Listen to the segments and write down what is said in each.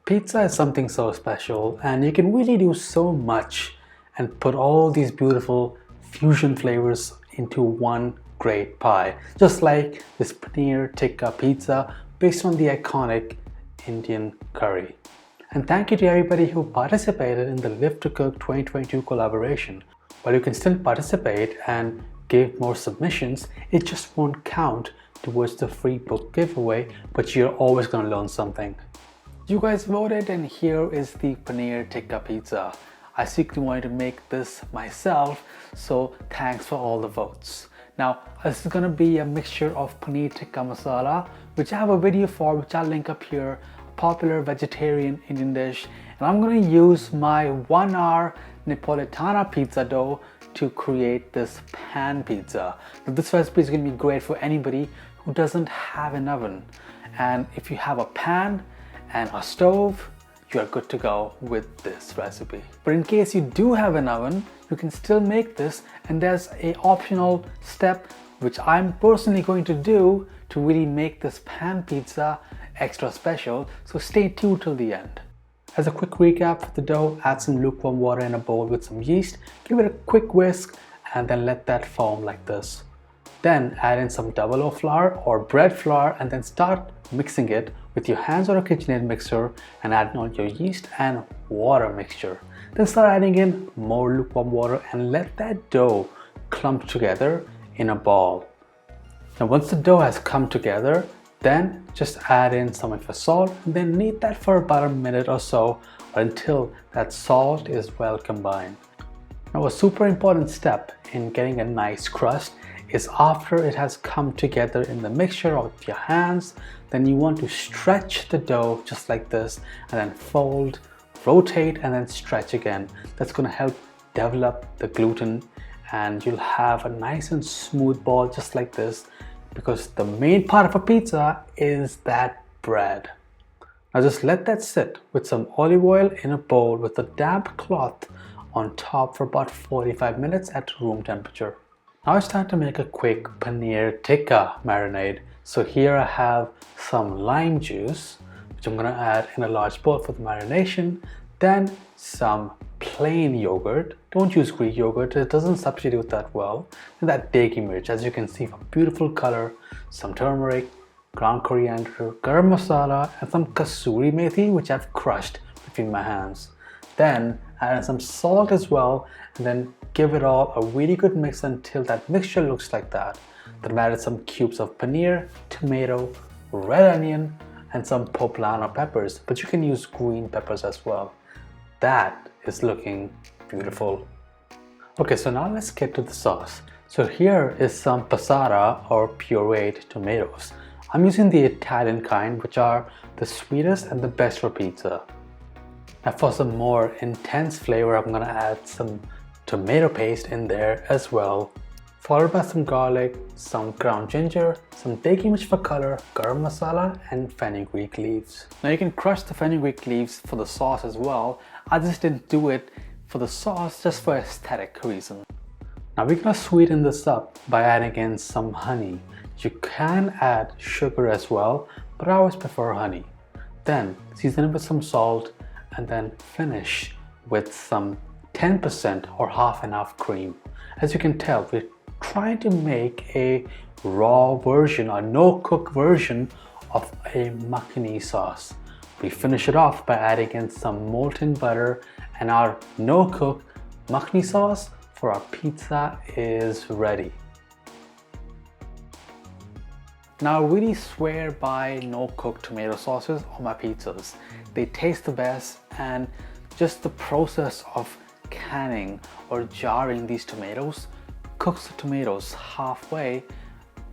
Pizza is something so special, and you can really do so much and put all these beautiful fusion flavors into one great pie, just like this Paneer Tikka Pizza based on the iconic Indian curry. And thank you to everybody who participated in the Live to Cook 2022 collaboration. While you can still participate and give more submissions, it just won't count towards the free book giveaway, but you're always going to learn something. You guys voted, and here is the Paneer Tikka Pizza. I secretly wanted to make this myself, so thanks for all the votes. Now, this is going to be a mixture of Paneer Tikka Masala, which I have a video for, which I'll link up here, a popular vegetarian Indian dish. And I'm going to use my 1-hour Napolitana pizza dough to create this pan pizza. Now, this recipe is going to be great for anybody who doesn't have an oven. And if you have a pan and a stove, you are good to go with this recipe. But in case you do have an oven, you can still make this, and there's an optional step which I'm personally going to do to really make this pan pizza extra special, so stay tuned till the end. As a quick recap for the dough, add some lukewarm water in a bowl with some yeast, give it a quick whisk, and then let that foam like this. Then add in some double O flour or bread flour, and then start mixing it with your hands or a KitchenAid mixer, and add on your yeast and water mixture. Then start adding in more lukewarm water and let that dough clump together in a ball. Now once the dough has come together, then just add in some of your salt, and then knead that for about a minute or so, or until that salt is well combined. Now a super important step in getting a nice crust is after it has come together in the mixture of your hands, then you want to stretch the dough just like this, and then fold, rotate, and then stretch again. That's going to help develop the gluten, and you'll have a nice and smooth ball just like this, because the main part of a pizza is that bread. Now just let that sit with some olive oil in a bowl with a damp cloth on top for about 45 minutes at room temperature. Now it's time to make a quick Paneer Tikka marinade. So here I have some lime juice, which I'm going to add in a large bowl for the marination. Then some plain yogurt. Don't use Greek yogurt, it doesn't substitute that well. And that degi mirch, as you can see, for beautiful color. Some turmeric, ground coriander, garam masala, and some kasuri methi, which I've crushed between my hands. Then add in some salt as well, and then give it all a really good mix until that mixture looks like that. Then I've added some cubes of paneer, tomato, red onion, and some poblano peppers, but you can use green peppers as well. That is looking beautiful. Okay, so now let's get to the sauce. So here is some passata or pureed tomatoes. I'm using the Italian kind, which are the sweetest and the best for pizza. Now for some more intense flavor, I'm gonna add some tomato paste in there as well, followed by some garlic, some ground ginger, some degi mirch for color, garam masala, and fenugreek leaves. Now you can crush the fenugreek leaves for the sauce as well. I just didn't do it for the sauce, just for aesthetic reason. Now we're gonna sweeten this up by adding in some honey. You can add sugar as well, but I always prefer honey. Then season it with some salt, and then finish with some 10% or half and half cream. As you can tell, we're trying to make a raw version or no-cook version of a Makhani sauce. We finish it off by adding in some molten butter, and our no-cook Makhani sauce for our pizza is ready. Now I really swear by no-cook tomato sauces on my pizzas. They taste the best, and just the process of canning or jarring these tomatoes cooks the tomatoes halfway,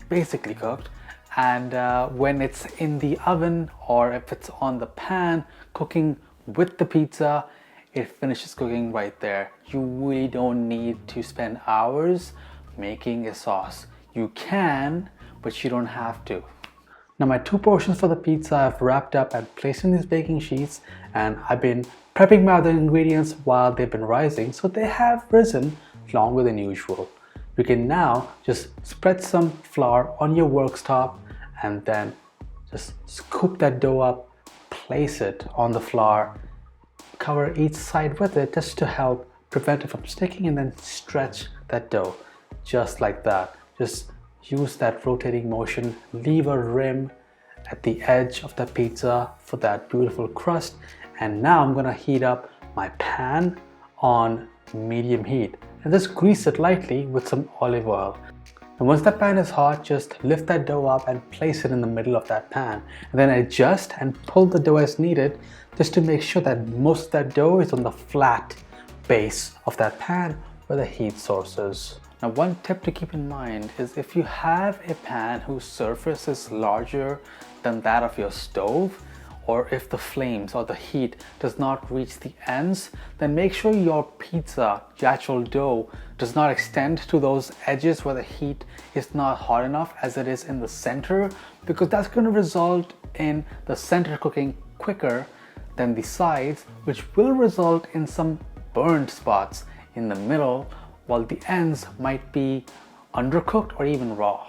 basically cooked, and when it's in the oven or if it's on the pan cooking with the pizza, it finishes cooking right there. You really don't need to spend hours making a sauce. You can, but you don't have to. Now my 2 portions for the pizza I've wrapped up and placed in these baking sheets, and I've been prepping my other ingredients while they've been rising, so they have risen longer than usual. You can now just spread some flour on your worktop and then just scoop that dough up, place it on the flour, cover each side with it just to help prevent it from sticking, and then stretch that dough just like that. Just use that rotating motion, leave a rim at the edge of the pizza for that beautiful crust. And now I'm gonna heat up my pan on medium heat and just grease it lightly with some olive oil. And once the pan is hot, just lift that dough up and place it in the middle of that pan. And then adjust and pull the dough as needed, just to make sure that most of that dough is on the flat base of that pan where the heat source is. Now, one tip to keep in mind is if you have a pan whose surface is larger than that of your stove, or if the flames or the heat does not reach the ends, then make sure your pizza, the actual dough, does not extend to those edges where the heat is not hot enough as it is in the center, because that's going to result in the center cooking quicker than the sides, which will result in some burned spots in the middle, while the ends might be undercooked or even raw.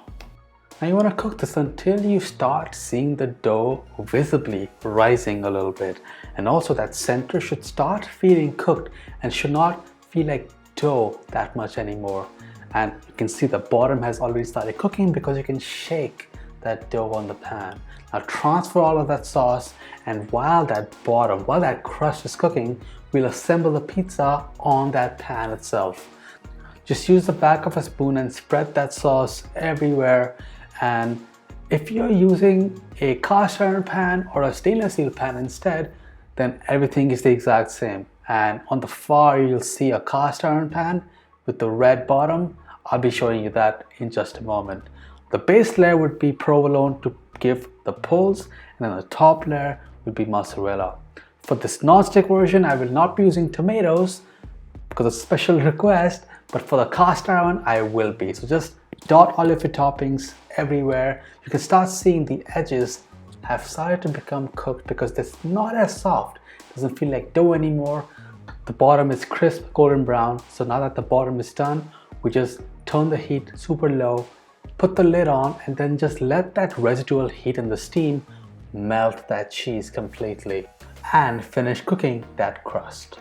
Now you want to cook this until you start seeing the dough visibly rising a little bit. And also that center should start feeling cooked and should not feel like dough that much anymore. And you can see the bottom has already started cooking because you can shake that dough on the pan. Now transfer all of that sauce, and while that crust is cooking, we'll assemble the pizza on that pan itself. Just use the back of a spoon and spread that sauce everywhere. And if you're using a cast iron pan or a stainless steel pan instead, then everything is the exact same. And on the far, you'll see a cast iron pan with the red bottom. I'll be showing you that in just a moment. The base layer would be provolone to give the pulls, and then the top layer would be mozzarella. For this non-stick version, I will not be using tomatoes because it's a special request, but for the cast iron, I will be. So just dot all of your toppings everywhere. You can start seeing the edges have started to become cooked because it's not as soft. It doesn't feel like dough anymore. The bottom is crisp golden brown. So now that the bottom is done, we just turn the heat super low, put the lid on, and then just let that residual heat and the steam melt that cheese completely and finish cooking that crust.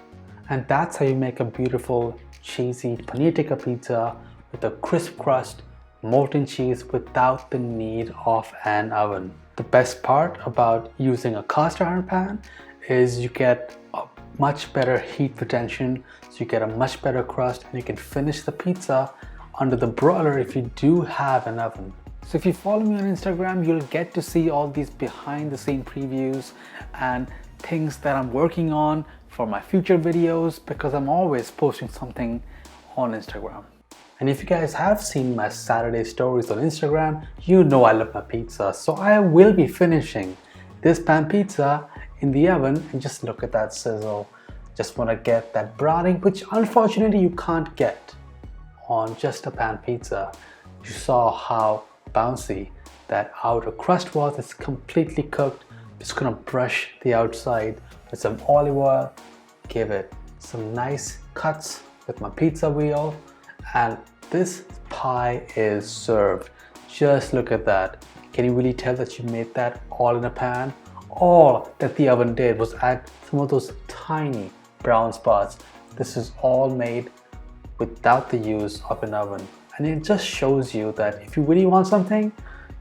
And that's how you make a beautiful cheesy paneer tikka pizza with a crisp crust, molten cheese without the need of an oven. The best part about using a cast iron pan is you get a much better heat retention, so you get a much better crust, and you can finish the pizza under the broiler if you do have an oven. So if you follow me on Instagram, you'll get to see all these behind the scene previews and things that I'm working on for my future videos, because I'm always posting something on Instagram. And if you guys have seen my Saturday stories on Instagram, you know I love my pizza. So I will be finishing this pan pizza in the oven, and just look at that sizzle. Just want to get that browning, which unfortunately you can't get on just a pan pizza. You saw how bouncy that outer crust was. It's completely cooked. Just gonna brush the outside with some olive oil, give it some nice cuts with my pizza wheel, and this pie is served. Just look at that. Can you really tell that you made that all in a pan? All that the oven did was add some of those tiny brown spots. This is all made without the use of an oven. And it just shows you that if you really want something,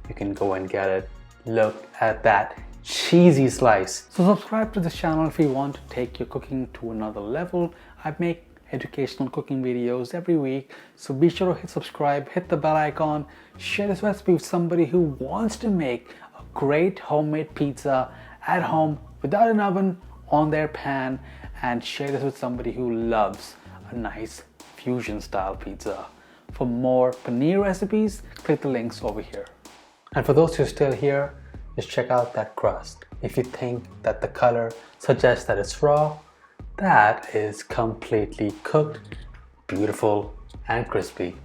you can go and get it. Look at that cheesy slice. So subscribe to this channel if you want to take your cooking to another level. I make educational cooking videos every week, so be sure to hit subscribe, hit the bell icon, share this recipe with somebody who wants to make a great homemade pizza at home without an oven on their pan, and share this with somebody who loves a nice fusion style pizza. For more paneer recipes, click the links over here. And for those who are still here, just check out that crust. If you think that the color suggests that it's raw, that is completely cooked, beautiful and crispy.